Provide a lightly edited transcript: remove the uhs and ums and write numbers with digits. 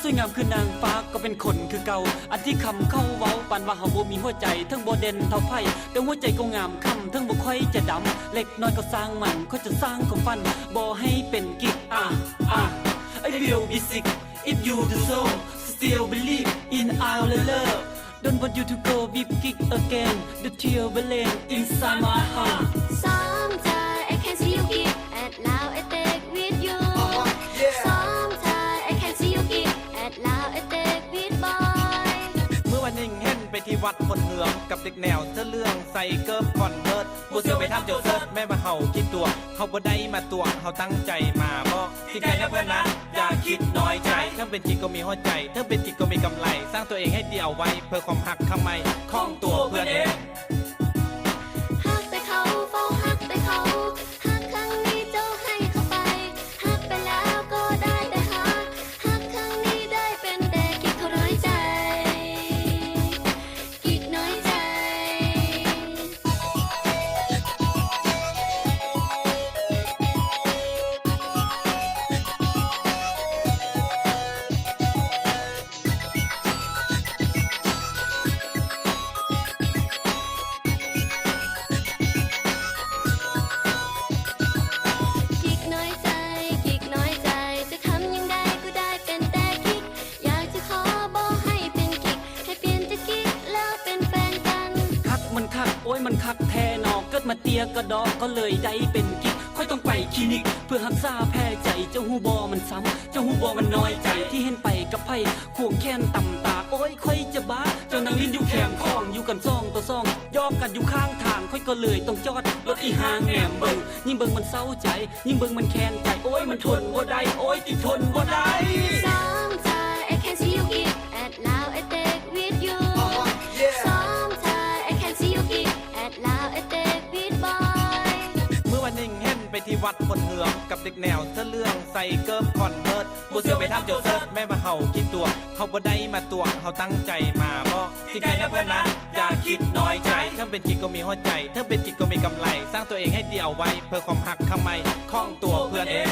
สวยงามคือนางฟ้าก็เป็นคนคือเก่าอันที่คำเข้าเว้าปันว่าเฮาบ่มีหัวใจทั้งบ่เด่นเท่าไผแต่หัวใจก็งามคำทั้งบ่ค่อยจะดำเล็กน้อยก็สร้างมันก็จะสร้างความฝันบ่ให้เป็นกิ๊กI will be sick if you the soul still believe in our love Don't want you to go be kick again the tear balloon inside my heart Sometimes I can see you kick at loud I take with you Sometimes I can see you kick at loud I take with boy เมื่อวันหนึ่งเห็นไปที่วัดคนเหืองกับเด็กแนวเสื้อเรื่องใส่เกิร์ฟคอนเวิร์ตบ่เสือไปทำโจเซิร์ตแม่มาเห่าคิดตัวเขาบ่ได้มาตัวเขาตั้งใจมาบอกที่ใจนะเพื่อนนะอย่าคิดน้อยใจถ้าเป็นจริงก็มีหัวใจถ้าเป็นจริงก็มีกำไรสร้างตัวเองให้เดี่ยวไว้เพื่อความหักทำไมคล้องตัวเพื่อนเองฮักแต่เขาเฝ้าฮักแต่เขาฮักครั้งนี้เจ้าให้เขาไปฮักไปแล้วก็ได้แต่ฮักครั้งนี้ได้เป็นแต่กิ๊กเขาน้อยใจกิ๊กน้อยใจจะทำยังไงก็ได้เป็นแต่กิ๊กอยากจะขอบอกให้เป็นกิ๊กให้เปลี่ยนจากกิ๊กแล้วเป็นแฟนกันคักมันคักโอ้ยมันคักแท้นอเกิดมาเตียกระดอกก็เลยได้เป็นกิ๊กค่อยต้องไปคลินิกเพื่อรักษาแพ้ใจเจ้าหูบอมันซ้ำเจ้าหูบอมันน้อยใจที่เห็นไปกับไผ่ควงแค้นต่ำตาโอ้ยค่อยจะบ้าเจ้านางลิ้นอยู่แขมคองอยู่กันซ่องต่อซ่องยอมกันอยู่ข้างทางค่อยก็เลยต้องจอดรถอีหางแหมเบิ่งยิ่งเบิ่งมันเศร้าใจยิ่งเบิ่งมันแค้นใจโอ้ยมันทนบ่ได้โอ้ยติดทนบ่ได้ Sometimes I can see you kick at loud I take with you Sometimes I can see you kick at loud I take with boy เมื่อวันหนึ่งเห็นไปที่วัดคนเหืองกับเด็กแนวเสื้อเรื่องใส่เกิร์ฟคอนเวิร์ตบ่เสือไปทำโจเซิร์ตแม่มาเห่าคิดตัวเขาบ่ได้มาตัวเขาตั้งใจมาบอกที่ใจนะเพื่อนนะอย่าคิดน้อยใจถ้าเป็นจริงก็มีหัวใจถ้าเป็นจริงก็มีกำไรสร้างตัวเองให้เดี่ยวไว้เพื่อความหักทำไมคล้องตัวเพื่อนเอง